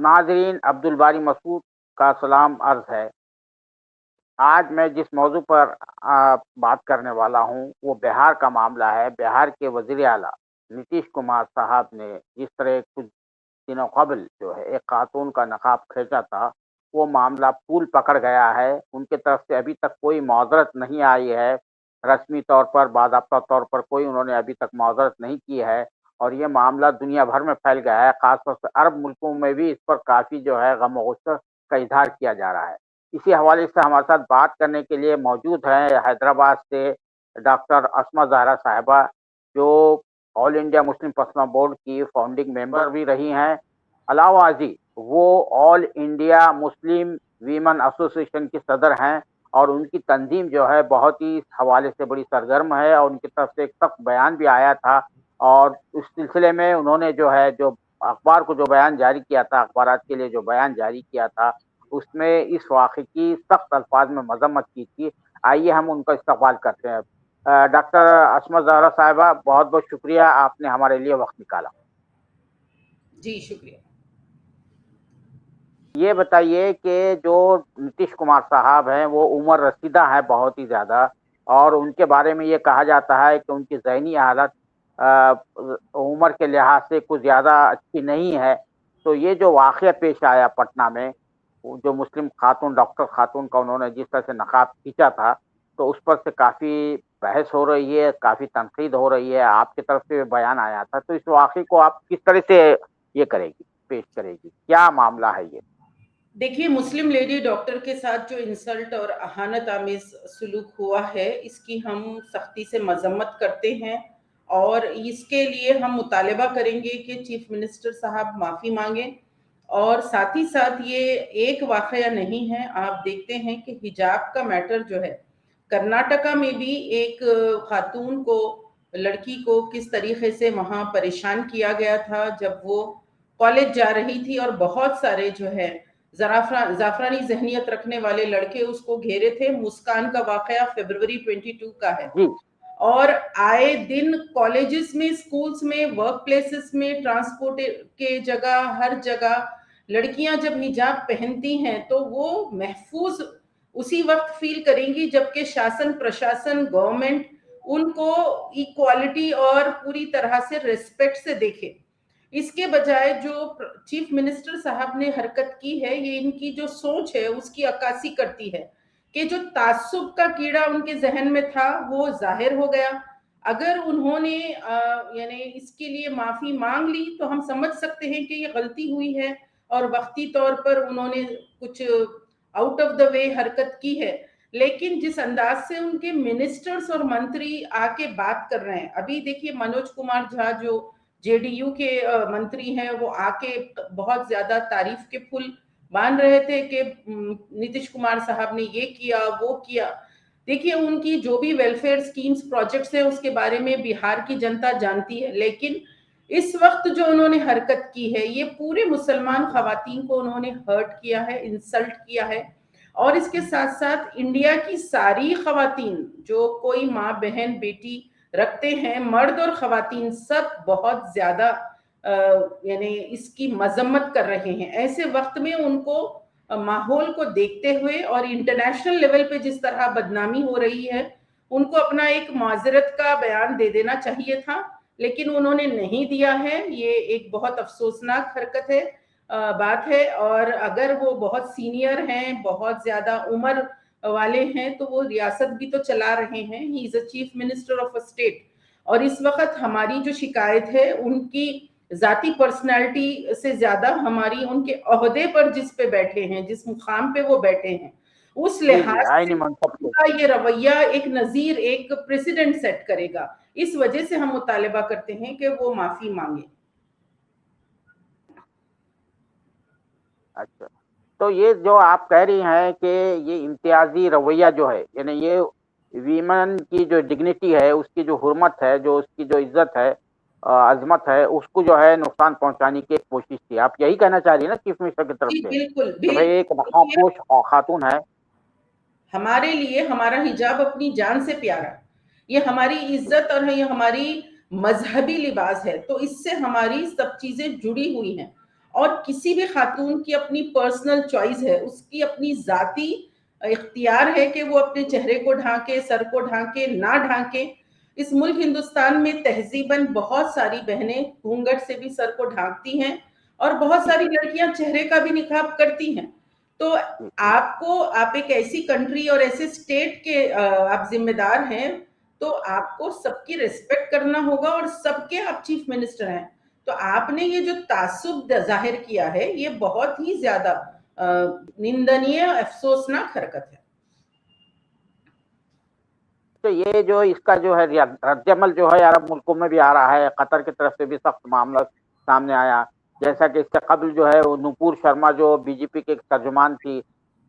ناظرین، عبدالباری مسعود کا سلام عرض ہے۔ آج میں جس موضوع پر بات کرنے والا ہوں وہ بہار کا معاملہ ہے۔ بہار کے وزیر اعلیٰ نتیش کمار صاحب نے جس طرح کچھ دنوں قبل جو ہے ایک خاتون کا نقاب کھینچا تھا، وہ معاملہ پول پکڑ گیا ہے۔ ان کی طرف سے ابھی تک کوئی معذرت نہیں آئی ہے، رسمی طور پر باضابطہ طور پر کوئی انہوں نے ابھی تک معذرت نہیں کی ہے، اور یہ معاملہ دنیا بھر میں پھیل گیا ہے۔ خاص طور سے عرب ملکوں میں بھی اس پر کافی جو ہے غم و غصہ کا اظہار کیا جا رہا ہے۔ اسی حوالے سے ہمارے ساتھ بات کرنے کے لیے موجود ہیں حیدرآباد سے ڈاکٹر اسما زہرا صاحبہ، جو آل انڈیا مسلم پرسنل بورڈ کی فاؤنڈنگ ممبر بھی رہی ہیں۔ علاوہ ازیں وہ آل انڈیا مسلم ویمن ایسوسی ایشن کی صدر ہیں، اور ان کی تنظیم جو ہے بہت ہی اس حوالے سے بڑی سرگرم ہے، اور ان کی طرف سے ایک سخت بیان بھی آیا تھا، اور اس سلسلے میں انہوں نے جو ہے جو اخبار کو جو بیان جاری کیا تھا، اخبارات کے لیے جو بیان جاری کیا تھا، اس میں اس واقعے کی سخت الفاظ میں مذمت کی تھی۔ آئیے ہم ان کا استقبال کرتے ہیں۔ ڈاکٹر اسما زہرا صاحبہ، بہت بہت شکریہ، آپ نے ہمارے لیے وقت نکالا۔ جی شکریہ۔ یہ بتائیے کہ جو نتیش کمار صاحب ہیں وہ عمر رسیدہ ہیں بہت ہی زیادہ، اور ان کے بارے میں یہ کہا جاتا ہے کہ ان کی ذہنی حالت عمر کے لحاظ سے کچھ زیادہ اچھی نہیں ہے۔ تو یہ جو واقعہ پیش آیا پٹنہ میں، جو مسلم خاتون ڈاکٹر خاتون کا انہوں نے جس طرح سے نقاب کھینچا تھا، تو اس پر سے کافی بحث ہو رہی ہے، کافی تنقید ہو رہی ہے، آپ کی طرف سے بیان آیا تھا، تو اس واقعے کو آپ کس طرح سے یہ کرے گی، پیش کرے گی، کیا معاملہ ہے یہ؟ دیکھیے، مسلم لیڈی ڈاکٹر کے ساتھ جو انسلٹ اور اہانت آمیز سلوک ہوا ہے، اس کی ہم سختی سے مذمت کرتے ہیں، اور اس کے لیے ہم مطالبہ کریں گے کہ چیف منسٹر صاحب معافی مانگیں۔ اور ساتھ ہی ساتھ یہ ایک واقعہ نہیں ہے، آپ دیکھتے ہیں کہ حجاب کا میٹر جو ہے، کرناٹکا میں بھی ایک خاتون کو، لڑکی کو کس طریقے سے وہاں پریشان کیا گیا تھا جب وہ کالج جا رہی تھی، اور بہت سارے جو ہے زعفرانی ذہنیت رکھنے والے لڑکے اس کو گھیرے تھے۔ مسکان کا واقعہ فیبروری 22 کا ہے۔ جی، اور آئے دن کالجز میں، سکولز میں، ورک پلیسز میں، ٹرانسپورٹ کے جگہ، ہر جگہ لڑکیاں جب حجاب پہنتی ہیں تو وہ محفوظ اسی وقت فیل کریں گی جبکہ شاسن پرشاسن گورنمنٹ ان کو ایکوالٹی اور پوری طرح سے ریسپیکٹ سے دیکھے۔ اس کے بجائے جو چیف منسٹر صاحب نے حرکت کی ہے، یہ ان کی جو سوچ ہے اس کی عکاسی کرتی ہے کہ جو تعصب کا کیڑا ان کے ذہن میں تھا وہ ظاہر ہو گیا۔ اگر انہوں نے یعنی اس کے لیے معافی مانگ لی تو ہم سمجھ سکتے ہیں کہ یہ غلطی ہوئی ہے، اور وقتی طور پر انہوں نے کچھ آؤٹ آف دا وے حرکت کی ہے، لیکن جس انداز سے ان کے منسٹرز اور منتری آ کے بات کر رہے ہیں، ابھی دیکھیے منوج کمار جھا جو جے ڈی یو کے منتری ہیں، وہ آ کے بہت زیادہ تعریف کے پھول باندھ رہے تھے کہ نتیش کمار صاحب نے یہ کیا وہ کیا۔ دیکھیے، ان کی جو بھی ویلفیئر سکیمز پروجیکٹس ہیں اس کے بارے میں بہار کی جنتا جانتی ہے، لیکن اس وقت جو انہوں نے حرکت کی ہے یہ پورے مسلمان خواتین کو انہوں نے ہرٹ کیا ہے، انسلٹ کیا ہے، اور اس کے ساتھ ساتھ انڈیا کی ساری خواتین جو کوئی ماں بہن بیٹی رکھتے ہیں، مرد اور خواتین، سب بہت زیادہ یعنی اس کی مذمت کر رہے ہیں۔ ایسے وقت میں ان کو ماحول کو دیکھتے ہوئے اور انٹرنیشنل لیول پہ جس طرح بدنامی ہو رہی ہے، ان کو اپنا ایک معذرت کا بیان دے دینا چاہیے تھا، لیکن انہوں نے نہیں دیا ہے۔ یہ ایک بہت افسوسناک حرکت ہے، بات ہے، اور اگر وہ بہت سینئر ہیں، بہت زیادہ عمر والے ہیں، تو وہ ریاست بھی تو چلا رہے ہیں، he is a chief minister of a state, اور اس وقت ہماری جو شکایت ہے ان کی ذاتی پرسنالٹی سے زیادہ ہماری ان کے عہدے پر جس پہ بیٹھے ہیں، جس مقام پہ وہ بیٹھے ہیں، اس جی، لحاظ آئینی سے منصب ان سے۔ کا یہ رویہ ایک نظیر، ایک پریسیڈنٹ سیٹ کرے گا۔ اس وجہ سے ہم مطالبہ کرتے ہیں کہ وہ معافی مانگیں۔ اچھا، تو یہ جو آپ کہہ رہی ہیں کہ یہ امتیازی رویہ جو ہے، یعنی یہ ویمن کی جو ڈگنیٹی ہے، اس کی جو حرمت ہے، جو اس کی جو عزت ہے، عظمت ہے، اس کو جو ہے نقصان پہنچانے کی ایک کوشش تھی، آپ یہی کہنا چاہ رہی ہیں نا چیف منسٹر کی طرف جی سے بالکل کہ بھئی ایک نقاب بالکل۔ پوش خاتون ہے؟ ہمارے لیے ہمارا حجاب اپنی جان سے پیارا، یہ ہماری عزت اور یہ ہماری مذہبی لباس ہے، تو اس سے ہماری سب چیزیں جڑی ہوئی ہیں، اور کسی بھی خاتون کی اپنی پرسنل چوائس ہے, اس کی اپنی ذاتی اختیار ہے کہ وہ اپنے چہرے کو ڈھانکے, سر کو ڈھانکے, نہ ڈھانکے. اس ملک ہندوستان میں تہذیباً بہت ساری بہنیں گھونگھٹ سے بھی سر کو ڈھانکتی ہیں, اور بہت ساری لڑکیاں چہرے کا بھی نقاب کرتی ہیں. تو آپ ایک ایسی کنٹری اور ایسے اسٹیٹ کے آپ ذمہ دار ہیں, تو آپ کو سب کی ریسپیکٹ کرنا ہوگا, اور سب کے آپ چیف منسٹر ہیں. تو آپ نے یہ جو تعصب ظاہر کیا ہے, یہ بہت ہی زیادہ نندنیہ, افسوسناک حرکت ہے. تو یہ جو اس کا جو ہے رد عمل جو ہے عرب ملکوں میں بھی آ رہا ہے. قطر کی طرف سے بھی سخت معاملہ سامنے آیا. جیسا کہ اس سے قبل جو ہے نپور شرما جو بی جے پی کے ایک ترجمان تھی,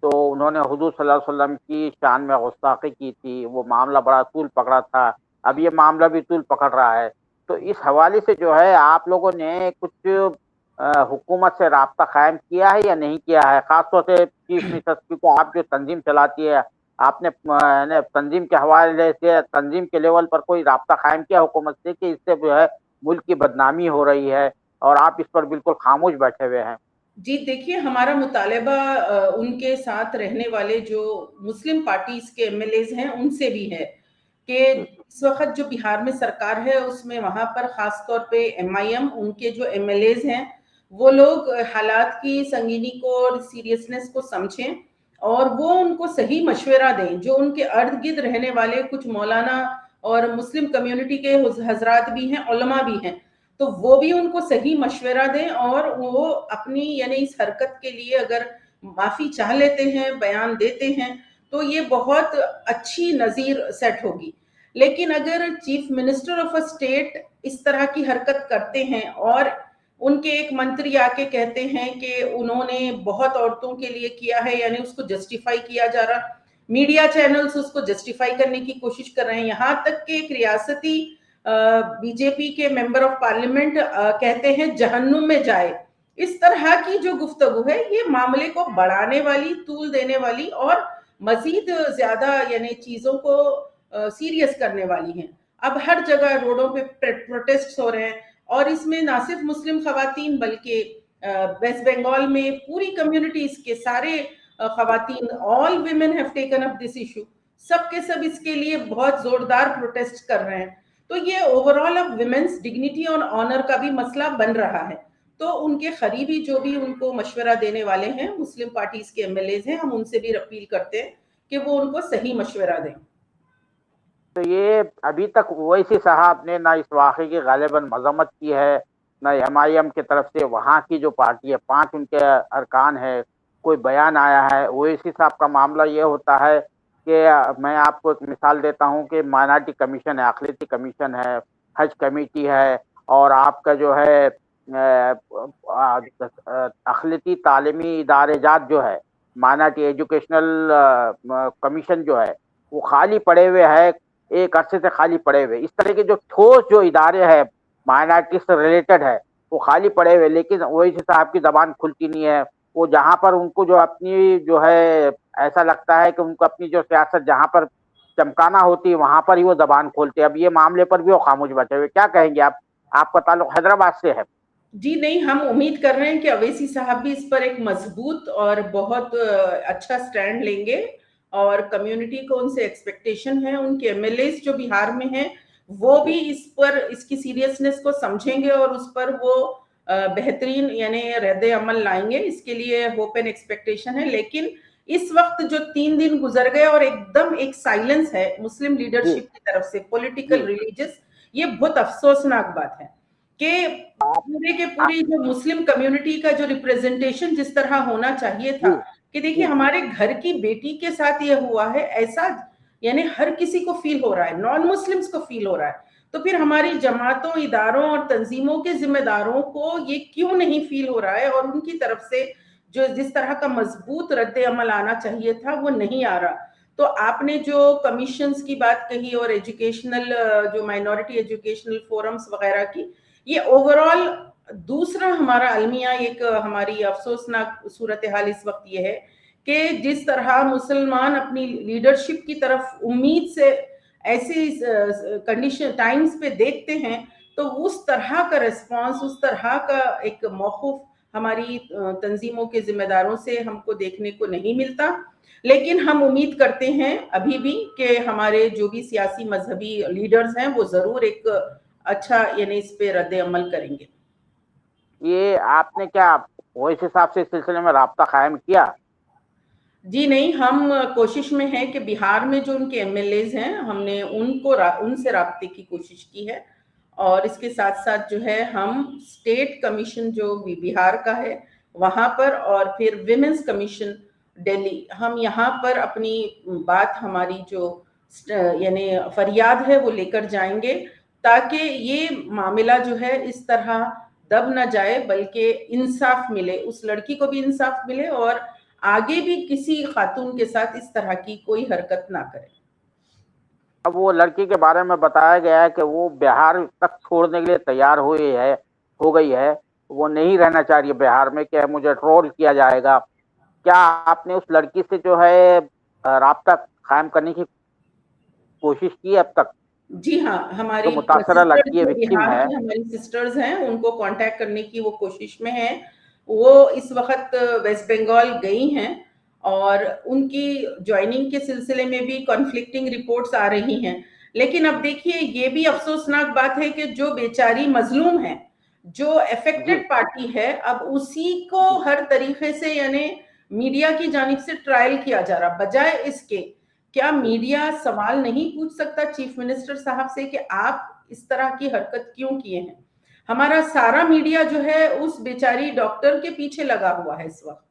تو انہوں نے حضور صلی اللہ علیہ وسلم کی شان میں گستاخی کی تھی. وہ معاملہ بڑا طول پکڑا تھا. اب یہ معاملہ بھی طول پکڑ رہا ہے. تو اس حوالے سے جو ہے آپ لوگوں نے کچھ حکومت سے رابطہ قائم کیا ہے یا نہیں کیا ہے؟ خاص طور سے چیف منسٹر, کیونکہ آپ جو تنظیم چلاتی ہے, آپ نے تنظیم کے حوالے سے تنظیم کے لیول پر کوئی رابطہ قائم کیا حکومت سے کہ اس سے جو ہے ملک کی بدنامی ہو رہی ہے اور آپ اس پر بالکل خاموش بیٹھے ہوئے ہیں؟ جی دیکھیے, ہمارا مطالبہ ان کے ساتھ رہنے والے جو مسلم پارٹیز کے ایم ایل ایز ہیں ان سے بھی ہے کہ اس وقت جو بہار میں سرکار ہے, اس میں وہاں پر خاص طور پہ ایم آئی ایم, ان کے جو ایم ایل ایز ہیں وہ لوگ حالات کی سنگینی کو اور سیریسنس کو سمجھیں, اور وہ ان کو صحیح مشورہ دیں. جو ان کے ارد گرد رہنے والے کچھ مولانا اور مسلم کمیونٹی کے حضرات بھی ہیں, علماء بھی ہیں, تو وہ بھی ان کو صحیح مشورہ دیں, اور وہ اپنی یعنی اس حرکت کے لیے اگر معافی چاہ لیتے ہیں, بیان دیتے ہیں, تو یہ بہت اچھی نظیر سیٹ ہوگی. لیکن اگر chief minister of a state اس طرح کی حرکت کرتے ہیں, اور ان کے ایک منتری آ کے کہتے ہیں کہ انہوں نے بہت عورتوں کے لیے کیا ہے, یعنی اس کو جسٹیفائی کیا جا رہا, میڈیا چینلز اس کو جسٹیفائی کرنے کی کوشش کر رہے ہیں, یہاں تک کہ ایک ریاستی بی جے پی کے ممبر آف پارلیمنٹ کہتے ہیں جہنم میں جائے. اس طرح کی جو گفتگو ہے, یہ معاملے کو بڑھانے والی, طول دینے والی, اور مزید زیادہ یعنی چیزوں کو سیریس کرنے والی ہیں. اب ہر جگہ روڈوں پہ پروٹیسٹ ہو رہے ہیں, اور اس میں نہ صرف مسلم خواتین بلکہ ویسٹ بنگال میں پوری کمیونٹیز کے سارے خواتین, all women have taken up this issue, سب کے سب اس کے لیے بہت زوردار پروٹیسٹ کر رہے ہیں. تو یہ اوور آل اب ویمنس ڈگنیٹی اور آنر کا بھی مسئلہ بن رہا ہے. تو ان کے قریبی جو بھی ان کو مشورہ دینے والے ہیں, مسلم پارٹیز کے ایم ایل ایز ہیں, ہم ان سے بھی اپیل کرتے ہیں کہ وہ ان کو صحیح مشورہ دیں. تو یہ ابھی تک اویسی صاحب نے نہ اس واقعے کی غالباً مذمت کی ہے, نہ ایم آئی ایم کی طرف سے وہاں کی جو پارٹی ہے, 5 ان کے ارکان ہے, کوئی بیان آیا ہے. اویسی صاحب کا معاملہ یہ ہوتا ہے کہ میں آپ کو ایک مثال دیتا ہوں کہ مائنارٹی کمیشن ہے, اقلیتی کمیشن ہے, حج کمیٹی ہے, اور آپ کا جو ہے اقلیتی تعلیمی ادارے جات جو ہے, مائنارٹی ایجوکیشنل کمیشن جو ہے, وہ خالی پڑے ہوئے ہے, ایک عرصے سے خالی پڑے ہوئے. اس طرح کے جو ٹھوس جو ادارے ہیں مائنارٹی سے ریلیٹڈ ہے, وہ خالی پڑے ہوئے. لیکن اویسی صاحب کی زبان کھلتی نہیں ہے. وہ جہاں پر ان کو جو اپنی جو ہے ایسا لگتا ہے کہ ان کو اپنی جو سیاست جہاں پر چمکانا ہوتی ہے وہاں پر ہی وہ زبان کھولتے. اب یہ معاملے پر بھی وہ خاموش بیٹھے ہوئے. کیا کہیں گے آپ؟ آپ کا تعلق حیدرآباد سے ہے. جی نہیں, ہم امید کر رہے ہیں کہ اویسی صاحب بھی اس پر ایک مضبوط اور بہت اچھا سٹینڈ لیں گے, اور کمیونٹی کو ان سے ایکسپیکٹیشن ہے, ان کے ایم ایل ایز جو بہار میں ہیں وہ بھی اس پر اس کی سیریسنس کو سمجھیں گے, اور اس پر وہ بہترین یعنی رد عمل لائیں گے. اس کے لیے ہوپ اینڈ ایکسپیکٹیشن ہے. لیکن اس وقت جو 3 دن گزر گئے اور ایک دم ایک سائلنس ہے مسلم لیڈرشپ کی طرف سے, پولیٹیکل, ریلیجس, یہ بہت افسوسناک بات ہے کہ پورے کے پوری جو مسلم کمیونٹی کا جو ریپریزنٹیشن جس طرح ہونا چاہیے تھا, کہ دیکھیے ہمارے گھر کی بیٹی کے ساتھ یہ ہوا ہے, ایسا یعنی ہر کسی کو فیل ہو رہا ہے, نان مسلمز کو فیل ہو رہا ہے. تو پھر ہماری جماعتوں, اداروں اور تنظیموں کے ذمہ داروں کو یہ کیوں نہیں فیل ہو رہا ہے, اور ان کی طرف سے جو جس طرح کا مضبوط رد عمل آنا چاہیے تھا وہ نہیں آ رہا. تو آپ نے جو کمیشنز کی بات کہی اور ایجوکیشنل جو مائنورٹی ایجوکیشنل فورمز وغیرہ کی, یہ اوور آل دوسرا ہمارا المیہ ایک ہماری افسوسناک صورتحال اس وقت یہ ہے کہ جس طرح مسلمان اپنی لیڈرشپ کی طرف امید سے ایسی کنڈیشن ٹائمز پہ دیکھتے ہیں, تو اس طرح کا ریسپانس, اس طرح کا ایک موقف ہماری تنظیموں کے ذمہ داروں سے ہم کو دیکھنے کو نہیں ملتا، لیکن ہم امید کرتے ہیں ابھی بھی کہ ہمارے جو بھی سیاسی مذہبی لیڈرز ہیں وہ ضرور ایک اچھا یعنی اس پہ رد عمل کریں گے۔ یہ آپ نے کیا وائس حساب سے اس سلسلے میں رابطہ قائم کیا؟ جی نہیں، ہم کوشش میں ہیں کہ بہار میں جو ان کے ایم ایل ایز ہیں ہم نے ان سے رابطے کی کوشش کی ہے، اور اس کے ساتھ ساتھ جو ہے ہم اسٹیٹ کمیشن جو بہار کا ہے وہاں پر، اور پھر ویمنس کمیشن دہلی، ہم یہاں پر اپنی بات، ہماری جو یعنی فریاد ہے وہ لے کر جائیں گے، تاکہ یہ معاملہ جو ہے اس طرح دب نہ جائے، بلکہ انصاف ملے، اس لڑکی کو بھی انصاف ملے اور آگے بھی کسی خاتون کے ساتھ اس طرح کی کوئی حرکت نہ کرے۔ اب وہ لڑکی کے بارے میں بتایا گیا ہے کہ وہ بہار تک چھوڑنے کے لیے تیار ہو گئی ہے، وہ نہیں رہنا چاہ رہی ہے بہار میں، کہ مجھے ٹرول کیا جائے گا۔ کیا آپ نے اس لڑکی سے جو ہے رابطہ قائم کرنے کی کوشش کی اب تک؟ جی ہاں، جو ہماری متاثرہ سسٹرز لڑکی ہے، جو وکٹم بہار ہے۔ کی ہماری سسٹرز ہیں ان کو کانٹیکٹ کرنے کی وہ کوشش میں ہیں، وہ اس وقت ویسٹ بنگال گئی ہیں، اور ان کی جوائننگ کے سلسلے میں بھی کانفلکٹنگ رپورٹس آ رہی ہیں، لیکن اب دیکھیے یہ بھی افسوسناک بات ہے کہ جو بیچاری مظلوم ہے، جو جی افیکٹڈ پارٹی ہے، اب اسی کو جی ہر طریقے سے یعنی میڈیا کی جانب سے ٹرائل کیا جا رہا، بجائے اس کے کیا میڈیا سوال نہیں پوچھ سکتا چیف منسٹر صاحب سے کہ آپ اس طرح کی حرکت کیوں کیے ہیں؟ ہمارا سارا میڈیا جو ہے اس بیچاری ڈاکٹر کے پیچھے لگا ہوا ہے اس وقت،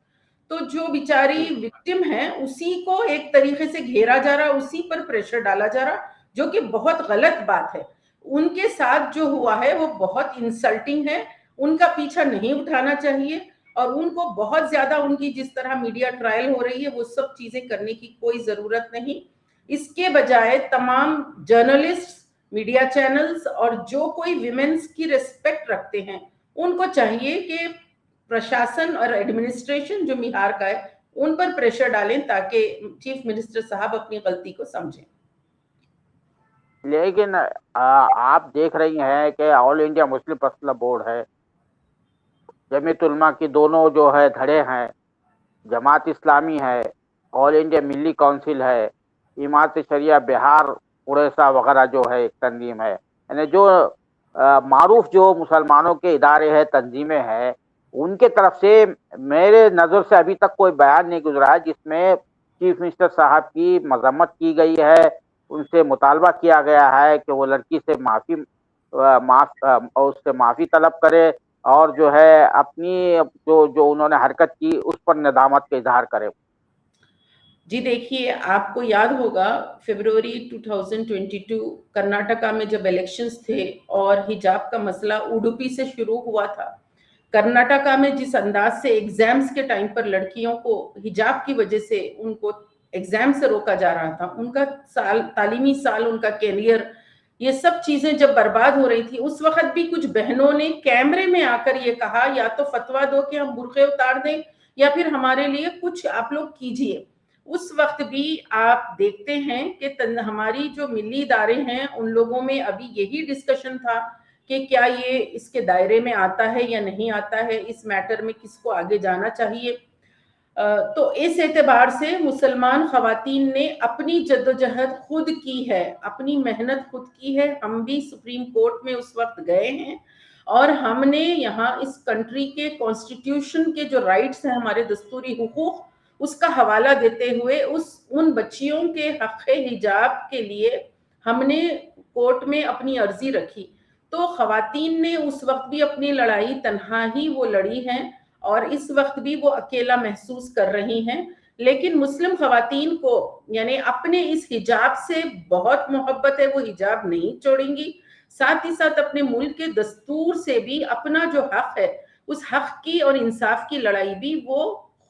تو جو بیچاری جی وکٹم ہے اسی کو ایک طریقے سے گھیرا جا رہا، اسی پر پریشر ڈالا جا رہا، جو کہ بہت غلط بات ہے۔ ان کے ساتھ جو ہوا ہے وہ بہت انسلٹنگ ہے، ان کا پیچھا نہیں اٹھانا چاہیے، اور ان کو بہت زیادہ ان کی جس طرح میڈیا ٹرائل ہو رہی ہے وہ سب چیزیں کرنے کی کوئی ضرورت نہیں۔ اس کے بجائے تمام جرنلسٹ، میڈیا چینلز اور جو کوئی ویمنز کی ریسپیکٹ رکھتے ہیں ان کو چاہیے کہ پرشاسن اور ایڈمنسٹریشن جو بہار کا ہے ان پر پریشر ڈالیں تاکہ چیف منسٹر صاحب اپنی غلطی کو سمجھیں۔ لیکن آپ دیکھ رہی ہیں کہ آل انڈیا مسلم پرسنل بورڈ ہے، جمیعت علماء کی دونوں جو ہے دھڑے ہیں، جماعت اسلامی ہے، آل انڈیا ملی کونسل ہے، امارت شریعہ بہار اڑیسہ وغیرہ جو ہے ایک تنظیم ہے، یعنی جو معروف جو مسلمانوں کے ادارے ہیں، تنظیمیں ہیں، ان کے طرف سے میرے نظر سے ابھی تک کوئی بیان نہیں گزرا ہے جس میں چیف منسٹر صاحب کی مذمت کی گئی ہے، ان سے مطالبہ کیا گیا ہے کہ وہ لڑکی سے اس سے معافی طلب کرے، اور جو ہے اپنی جو انہوں نے حرکت کی اس پر ندامت کا اظہار کرے۔ جی دیکھیے، آپ کو یاد ہوگا فیبروری 2022 کرناٹکا میں جب الیکشنز تھے اور حجاب کا مسئلہ اڈوپی سے شروع ہوا تھا، کرناٹکا میں جس انداز سے ایگزامز کے ٹائم پر لڑکیوں کو حجاب کی وجہ سے ان کو ایگزام سے روکا جا رہا تھا، ان کا تعلیمی سال، ان کا کیریئر، یہ سب چیزیں جب برباد ہو رہی تھی، اس وقت بھی کچھ بہنوں نے کیمرے میں آ کر یہ کہا یا تو فتویٰ دو کہ ہم برقعے اتار دیں یا پھر ہمارے لیے کچھ آپ لوگ کیجئے۔ اس وقت بھی آپ دیکھتے ہیں کہ ہماری جو ملی ادارے ہیں ان لوگوں میں ابھی یہی ڈسکشن تھا کہ کیا یہ اس کے دائرے میں آتا ہے یا نہیں آتا ہے، اس میٹر میں کس کو آگے جانا چاہیے۔ تو اس اعتبار سے مسلمان خواتین نے اپنی جدوجہد خود کی ہے، اپنی محنت خود کی ہے۔ ہم بھی سپریم کورٹ میں اس وقت گئے ہیں اور ہم نے یہاں اس کنٹری کے کانسٹیٹیوشن کے جو رائٹس ہیں، ہمارے دستوری حقوق، اس کا حوالہ دیتے ہوئے ان بچیوں کے حق حجاب کے لیے ہم نے کورٹ میں اپنی عرضی رکھی۔ تو خواتین نے اس وقت بھی اپنی لڑائی تنہا ہی وہ لڑی ہیں، اور اس وقت بھی وہ اکیلا محسوس کر رہی ہیں، لیکن مسلم خواتین کو یعنی اپنے اس حجاب سے بہت محبت ہے، وہ حجاب نہیں چھوڑیں گی، ساتھ ہی ساتھ اپنے ملک کے دستور سے بھی اپنا جو حق ہے اس حق کی اور انصاف کی لڑائی بھی وہ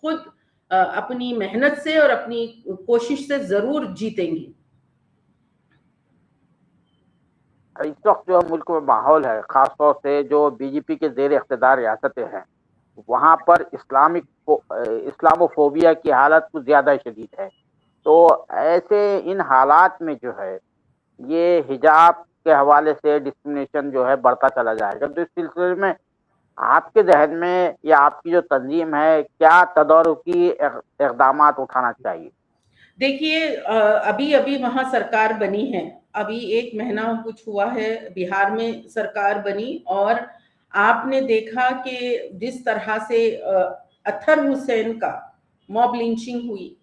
خود اپنی محنت سے اور اپنی کوشش سے ضرور جیتیں گی۔ اس وقت جو ملک میں ماحول ہے، خاص طور سے جو بی جے پی کے زیر اقتدار ریاستیں ہیں، وہاں پر اسلاموفوبیا کی حالت کچھ زیادہ شدید ہے۔ تو ایسے ان حالات میں جو ہے یہ حجاب کے حوالے سے ڈسکرمنیشن جو ہے بڑھتا چلا جائے گا۔ تو اس سلسلے میں آپ کے ذہن میں یا آپ کی جو تنظیم ہے کیا تدارکی اقدامات اٹھانا چاہیے؟ دیکھیے ابھی ابھی وہاں سرکار بنی ہے، ابھی 1 مہینہ کچھ ہوا ہے بہار میں سرکار بنی، اور آپ نے دیکھا کہ جس طرح سے اطہر حسین کا موب لنچنگ ہوئی،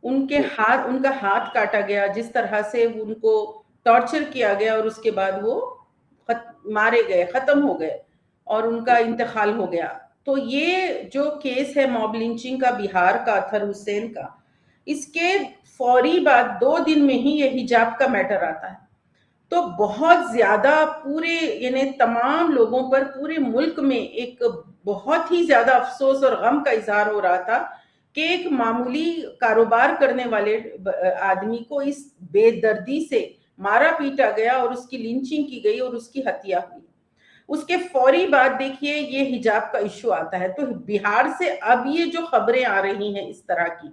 ان کا ہاتھ کاٹا گیا، جس طرح سے ان کو ٹارچر کیا گیا، اور اس کے بعد وہ مارے گئے، ختم ہو گئے، اور ان کا انتقال ہو گیا. تو یہ جو کیس ہے موب لنچنگ کا بہار کا، اطہر حسین کا، اس کے فوری بعد 2 دن میں ہی یہ حجاب کا میٹر آتا ہے. تو بہت زیادہ پورے یعنی تمام لوگوں پر پورے ملک میں ایک بہت ہی زیادہ افسوس اور غم کا اظہار ہو رہا تھا کہ ایک معمولی کاروبار کرنے والے آدمی کو اس بے دردی سے مارا پیٹا گیا، اور اس کی لنچنگ کی گئی، اور اس کی ہتیا ہوئی. اس کے فوری بعد دیکھیے یہ حجاب کا ایشو آتا ہے. تو بہار سے اب یہ جو خبریں آ رہی ہیں اس طرح کی،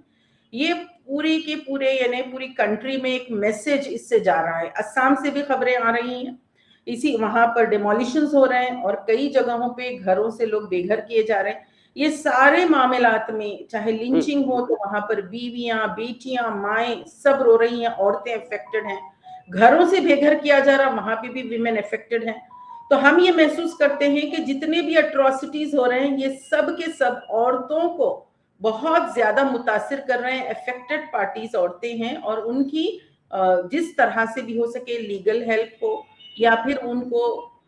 یہ پوری کے پورے یعنی پوری کنٹری میں ایک میسج اس سے جا رہا ہے. اسام سے بھی خبریں آ رہی ہیں، اسی وہاں پر ڈیمولیشنز ہو رہے ہیں، اور کئی جگہوں پہ گھروں سے لوگ بے گھر کیے جا رہے ہیں. یہ سارے معاملات میں چاہے لنچنگ ہو تو وہاں پر بیویاں، بیٹیاں، مائیں سب رو رہی ہیں، عورتیں افیکٹڈ ہیں. گھروں سے بے گھر کیا جا رہا، وہاں پہ بھی ویمن افیکٹڈ ہیں. تو ہم یہ محسوس کرتے ہیں کہ جتنے بھی اٹراسٹیز ہو رہے ہیں یہ سب کے سب عورتوں کو بہت زیادہ متاثر کر رہے ہیں. افیکٹڈ پارٹیز عورتیں ہیں، اور ان کی جس طرح سے بھی ہو سکے لیگل ہیلپ ہو، یا پھر ان کو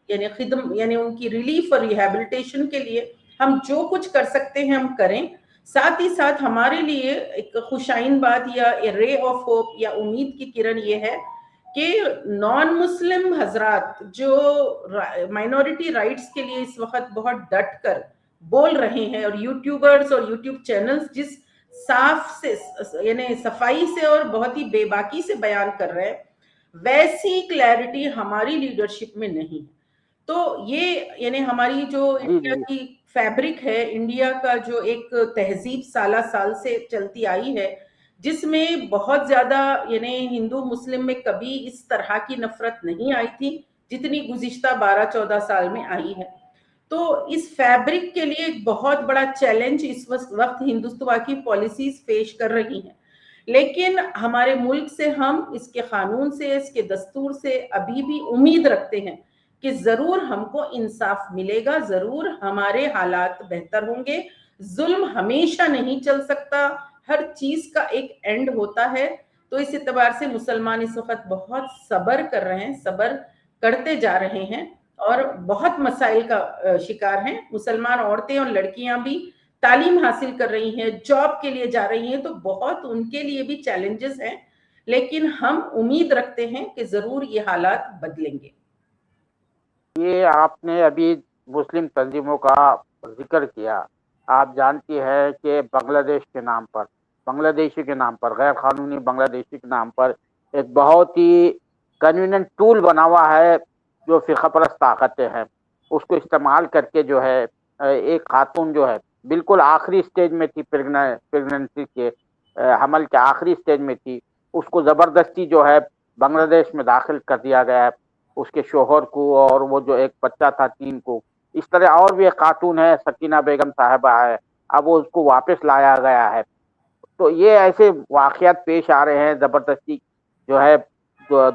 یعنی ان کی ریلیف اور ریہیبلیٹیشن کے لیے ہم جو کچھ کر سکتے ہیں ہم کریں. ساتھ ہی ساتھ ہمارے لیے ایک خوشائن بات یا رے آف ہوپ یا امید کی کرن یہ ہے کہ نان مسلم حضرات جو مائنورٹی رائٹس کے لیے اس وقت بہت ڈٹ کر بول رہے ہیں، اور یوٹیوبرز اور یوٹیوب چینلز جس صاف سے یعنی صفائی سے اور بہت ہی بے باکی سے بیان کر رہے ہیں، ویسی کلیئرٹی ہماری لیڈرشپ میں نہیں. تو یہ یعنی ہماری جو انڈیا کی فیبرک ہے، انڈیا کا جو ایک تہذیب سالہ سال سے چلتی آئی ہے، جس میں بہت زیادہ یعنی ہندو مسلم میں کبھی اس طرح کی نفرت نہیں آئی تھی جتنی گزشتہ 12-14 سال میں آئی ہے. تو اس فیبرک کے لیے ایک بہت بڑا چیلنج اس وقت ہندوستان کی پالیسیز پیش کر رہی ہیں. لیکن ہمارے ملک سے ہم اس کے قانون سے، اس کے دستور سے ابھی بھی امید رکھتے ہیں کہ ضرور ہم کو انصاف ملے گا، ضرور ہمارے حالات بہتر ہوں گے. ظلم ہمیشہ نہیں چل سکتا، ہر چیز کا ایک اینڈ ہوتا ہے. تو اس اعتبار سے مسلمان اس وقت بہت صبر کر رہے ہیں، صبر کرتے جا رہے ہیں، اور بہت مسائل کا شکار ہیں. مسلمان عورتیں اور لڑکیاں بھی تعلیم حاصل کر رہی ہیں، جاب کے لیے جا رہی ہیں، تو بہت ان کے لیے بھی چیلنجز ہیں. لیکن ہم امید رکھتے ہیں کہ ضرور یہ حالات بدلیں گے. یہ آپ نے ابھی مسلم تنظیموں کا ذکر کیا. آپ جانتی ہے کہ بنگلہ دیش کے نام پر، بنگلہ دیشی کے نام پر، غیر قانونی بنگلہ دیشی کے نام پر ایک بہت ہی کنویننٹ ٹول بنا ہوا ہے جو فرقہ پرست طاقتیں ہیں. اس کو استعمال کر کے جو ہے ایک خاتون جو ہے بالکل آخری سٹیج میں تھی، پریگننسی کے حمل کے آخری سٹیج میں تھی، اس کو زبردستی جو ہے بنگلہ دیش میں داخل کر دیا گیا ہے، اس کے شوہر کو اور وہ جو ایک بچہ تھا 3 کو. اس طرح اور بھی ایک خاتون ہے سکینہ بیگم صاحبہ ہے، اب وہ اس کو واپس لایا گیا ہے. تو یہ ایسے واقعات پیش آ رہے ہیں، زبردستی جو ہے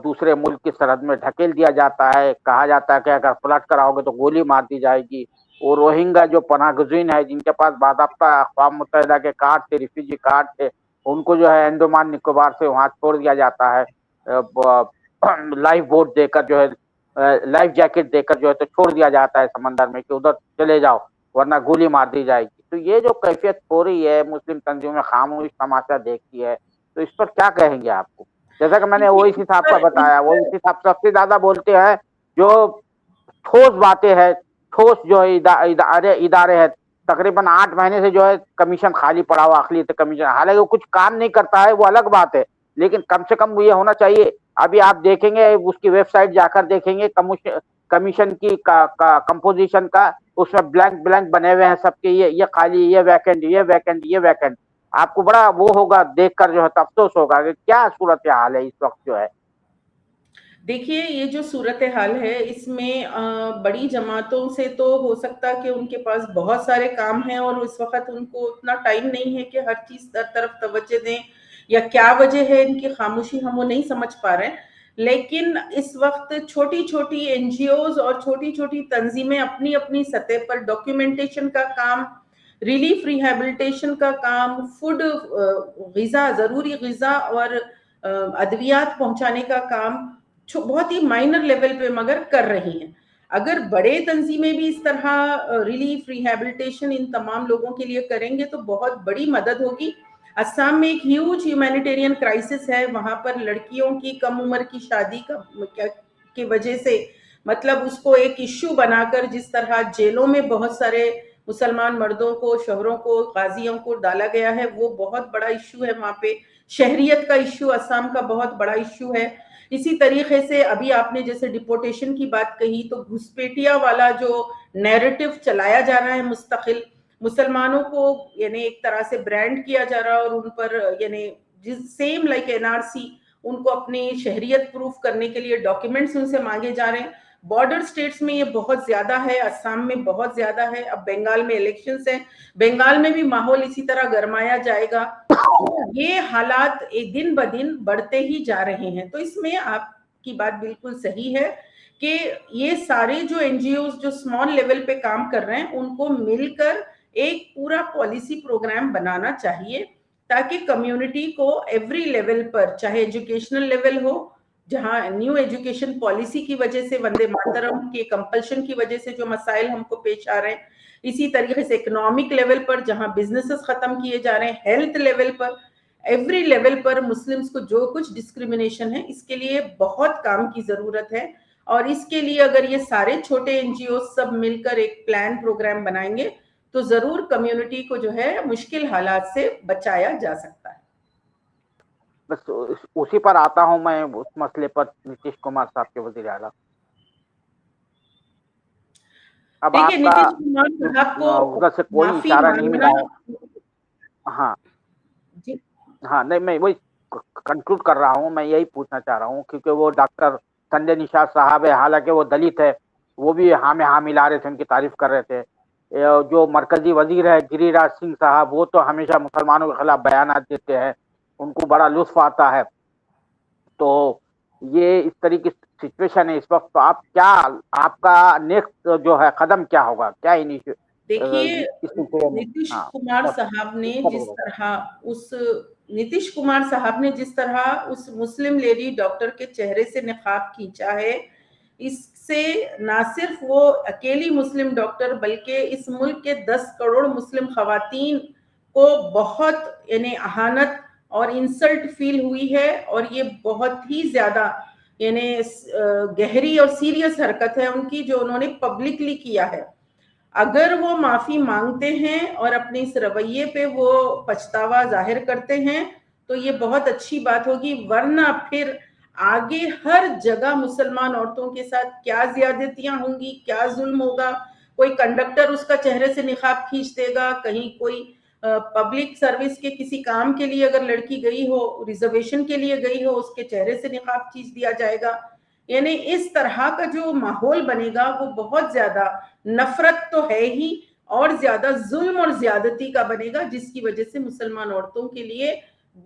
دوسرے ملک کی سرحد میں ڈھکیل دیا جاتا ہے. کہا جاتا ہے کہ اگر پلٹ کر آؤ گے تو گولی مار دی جائے گی. اور روہنگا جو پناہ گزین ہے، جن کے پاس باضابطہ اقوام متحدہ کے کارڈ تھے، ریفیوجی کارڈ تھے، ان کو جو ہے انڈومان نکوبار سے وہاں چھوڑ دیا جاتا ہے، لائف بوٹ دے کر جو ہے، لائف جیکٹ دے کر جو ہے تو چھوڑ دیا جاتا ہے سمندر میں کہ ادھر چلے جاؤ ورنہ گولی مار دی جائے گی. تو یہ جو کیفیت ہو رہی ہے، مسلم تنظیمیں خاموش تماشا دیکھتی ہے. تو اس پر کیا کہیں گے آپ کو؟ جیسا کہ میں نے وہی صاحب کا بتایا، وہی صاحب سب سے زیادہ بولتے ہیں جو ٹھوس باتیں ہیں، ٹھوس جو ادارے ہیں. تقریباً 8 مہینے سے جو ہے کمیشن خالی پڑا ہوا، اقلیت کمیشن، حالانکہ وہ کچھ کام نہیں کرتا ہے، وہ الگ بات ہے، لیکن کم سے کم یہ ہونا چاہیے. ابھی آپ دیکھیں گے اس کی ویب سائٹ جا کر دیکھیں گے کمیشن کی کمپوزیشن کا، اس میں بلینک بنے ہوئے ہیں سب کے، یہ خالی، یہ ویکنٹ، یہ ویکنٹ، یہ ویکنٹ. آپ کو بڑا وہ ہوگا دیکھ کر جو ہے افسوس ہوگا کہ کیا صورت حال ہے اس وقت جو ہے. دیکھیے یہ جو صورتحال ہے اس میں بڑی جماعتوں سے تو ہو سکتا کہ ان کے پاس بہت سارے کام ہیں اور اس وقت ان کو اتنا ٹائم نہیں ہے کہ ہر چیز طرف توجہ دیں، یا کیا وجہ ہے ان کی خاموشی ہم وہ نہیں سمجھ پا رہے ہیں. لیکن اس وقت چھوٹی چھوٹی این جی اوز اور چھوٹی چھوٹی تنظیمیں اپنی اپنی سطح پر ڈاکیومنٹیشن کا کام، ریلیف ریہیبلیٹیشن کا کام، فوڈ، غذا، ضروری غذا اور ادویات پہنچانے کا کام بہت ہی مائنر لیول پہ مگر کر رہی ہیں. اگر بڑے تنظیمیں بھی اس طرح ریلیف ریہیبلیٹیشن ان تمام لوگوں کے لیے کریں گے تو بہت بڑی مدد ہوگی. اسام میں ایک ہیوج ہیومینیٹیرین کرائسس ہے، وہاں پر لڑکیوں کی کم عمر کی شادی کی وجہ سے مطلب اس کو ایک ایشو بنا کر جس طرح جیلوں میں بہت سارے مسلمان مردوں کو، شوہروں کو، قاضیوں کو ڈالا گیا ہے، وہ بہت بڑا ایشو ہے وہاں پہ. شہریت کا ایشو اسام کا بہت بڑا ایشو ہے. اسی طریقے سے ابھی آپ نے جیسے ڈپورٹیشن کی بات کہی تو گھسپیٹیا والا جو نیریٹو چلایا جا رہا ہے مستقل، مسلمانوں کو یعنی ایک طرح سے برانڈ کیا جا رہا ہے اور ان پر یعنی same like N R C ان کو اپنی شہریت پروف کرنے کے لیے ڈاکیومنٹس ان سے مانگے جا رہے ہیں. بارڈر سٹیٹس میں یہ بہت زیادہ ہے، اسام میں بہت زیادہ ہے. اب بنگال میں الیکشنز ہیں، بنگال میں بھی ماحول اسی طرح گرمایا جائے گا. یہ حالات دن بدن بڑھتے ہی جا رہے ہیں. تو اس میں آپ کی بات بالکل صحیح ہے کہ یہ سارے جو این جی اوز جو اسمال لیول پہ کام کر رہے ہیں ان کو مل کر ایک پورا پالیسی پروگرام بنانا چاہیے تاکہ کمیونٹی کو ایوری لیول پر، چاہے ایجوکیشنل لیول ہو جہاں نیو ایجوکیشن پالیسی کی وجہ سے، وندے ماترم کے کمپلشن کی وجہ سے جو مسائل ہم کو پیش آ رہے ہیں، اسی طریقے سے اکنامک لیول پر جہاں بزنسز ختم کیے جا رہے ہیں، ہیلتھ لیول پر، ایوری لیول پر مسلمز کو جو کچھ ڈسکریمنیشن ہے اس کے لیے بہت کام کی ضرورت ہے. اور اس کے لیے اگر یہ سارے چھوٹے این جی او سب مل کر ایک پلان پروگرام بنائیں گے تو ضرور کمیونٹی کو جو ہے مشکل حالات سے بچایا جا سکتا ہے. بس اسی پر آتا ہوں میں، اس مسئلے پر نتیش کمار صاحب کے وزیر اعلیٰ. اب دیکھیے آپ کا نتیش کمار صاحب کو ادھر سے کوئی معافی اشارہ نہیں مانگنا، ملا ہے. ہاں جی ہاں، نہیں میں وہی کنکلوڈ کر رہا ہوں. میں یہی پوچھنا چاہ رہا ہوں کیونکہ وہ ڈاکٹر سنجے نشاد صاحب ہے، حالانکہ وہ دلت ہے، وہ بھی ہاں میں ہاں ملا رہے تھے، ان کی تعریف کر رہے تھے. جو مرکزی وزیر ہے گری راج سنگھ صاحب، وہ تو ہمیشہ مسلمانوں کے خلاف بیانات دیتے ہیں، ان کو بڑا لطف آتا ہے. تو یہ اس طریقے کی سچویشن ہے اس وقت. تو آپ کا نیکسٹ جو ہے قدم کیا ہوگا؟ کیا دیکھیے اس سلسلے میں؟ نتیش ہاں کمار صاحب نے جس بس طرح اس نتیش کمار صاحب نے جس طرح اس مسلم لیڈی ڈاکٹر کے چہرے سے نقاب کھینچا ہے، اس سے نہ صرف وہ اکیلی مسلم ڈاکٹر بلکہ اس ملک کے 10 کروڑ مسلم خواتین کو بہت یعنی اہانت اور انسلٹ فیل ہوئی ہے. اور یہ بہت ہی زیادہ یعنی گہری اور سیریس حرکت ہے ان کی جو انہوں نے پبلکلی کیا ہے. اگر وہ معافی مانگتے ہیں اور اپنے اس رویے پہ وہ پچھتاوا ظاہر کرتے ہیں تو یہ بہت اچھی بات ہوگی، ورنہ پھر آگے ہر جگہ مسلمان عورتوں کے ساتھ کیا زیادتیاں ہوں گی، کیا ظلم ہوگا. کوئی کنڈکٹر اس کا چہرے سے نقاب کھینچ دے گا، کہیں کوئی پبلک سروس کے کسی کام کے لیے اگر لڑکی گئی ہو، ریزرویشن کے لیے گئی ہو، اس کے چہرے سے نقاب کھینچ دیا جائے گا. یعنی اس طرح کا جو ماحول بنے گا وہ بہت زیادہ نفرت تو ہے ہی، اور زیادہ ظلم اور زیادتی کا بنے گا، جس کی وجہ سے مسلمان عورتوں کے لیے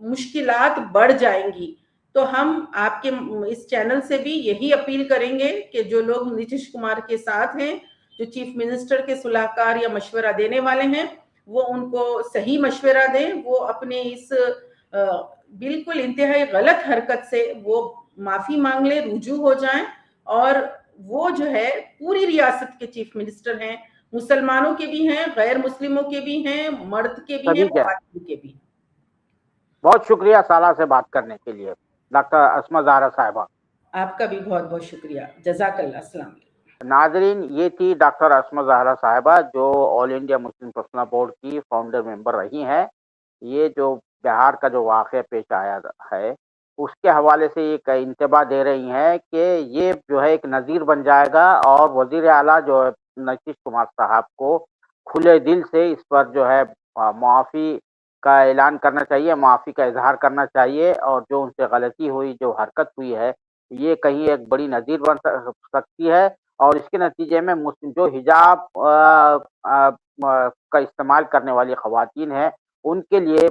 مشکلات بڑھ جائیں گی. تو ہم آپ کے اس چینل سے بھی یہی اپیل کریں گے کہ جو لوگ نتیش کمار کے ساتھ ہیں، جو چیف منسٹر کے صلاحکار یا مشورہ دینے والے ہیں، وہ ان کو صحیح مشورہ دیں، وہ اپنے اس بالکل انتہائی غلط حرکت سے وہ معافی مانگ لیں، رجوع ہو جائیں. اور وہ جو ہے پوری ریاست کے چیف منسٹر ہیں، مسلمانوں کے بھی ہیں، غیر مسلموں کے بھی ہیں، مرد کے بھی ہیں، سبھی کیا. خواتین کے بھی. بہت شکریہ سالہ سے بات کرنے کے لیے ڈاکٹر اسما زہرا صاحبہ. آپ کا بھی بہت بہت شکریہ. جزاک اللہ. السلام علیکم. ناظرین، یہ تھی ڈاکٹر اسما زہرا صاحبہ جو آل انڈیا مسلم پرسنل بورڈ کی فاؤنڈر ممبر رہی ہیں. یہ جو بہار کا جو واقعہ پیش آیا ہے اس کے حوالے سے ایک انتباہ دے رہی ہیں کہ یہ جو ہے ایک نظیر بن جائے گا، اور وزیر اعلیٰ جو ہے نتیش کمار صاحب کو کھلے دل سے اس پر جو ہے معافی کا اعلان کرنا چاہیے، معافی کا اظہار کرنا چاہیے، اور جو ان سے غلطی ہوئی، جو حرکت ہوئی ہے یہ کہیں ایک بڑی نظیر بن سکتی ہے، اور اس کے نتیجے میں مسلم جو حجاب کا استعمال کرنے والی خواتین ہیں، ان کے لیے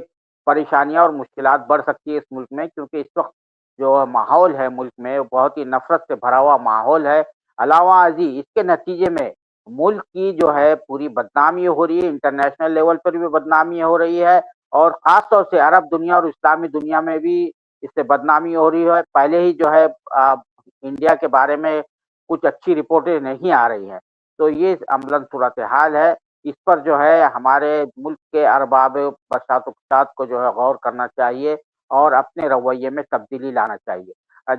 پریشانیاں اور مشکلات بڑھ سکتی ہے اس ملک میں، کیونکہ اس وقت جو ماحول ہے ملک میں وہ بہت ہی نفرت سے بھرا ہوا ماحول ہے۔ علاوہ ازیں اس کے نتیجے میں ملک کی جو ہے پوری بدنامی ہو رہی ہے، انٹرنیشنل لیول پر بھی بدنامی ہو رہی ہے، اور خاص طور سے عرب دنیا اور اسلامی دنیا میں بھی اس سے بدنامی ہو رہی ہے۔ پہلے ہی جو ہے انڈیا کے بارے میں کچھ اچھی رپورٹیں نہیں آ رہی ہیں، تو یہ عملاً صورتحال ہے۔ اس پر جو ہے ہمارے ملک کے ارباب بساط و فساد کو جو ہے غور کرنا چاہیے اور اپنے رویے میں تبدیلی لانا چاہیے۔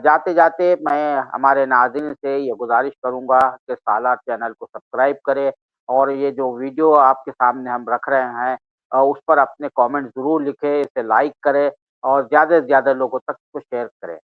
جاتے جاتے میں ہمارے ناظرین سے یہ گزارش کروں گا کہ سالار چینل کو سبسکرائب کرے، اور یہ جو ویڈیو آپ کے سامنے ہم رکھ رہے ہیں اس پر اپنے کامنٹ ضرور لکھے، اسے لائک کرے اور زیادہ سے زیادہ لوگوں تک اس کو شیئر کرے۔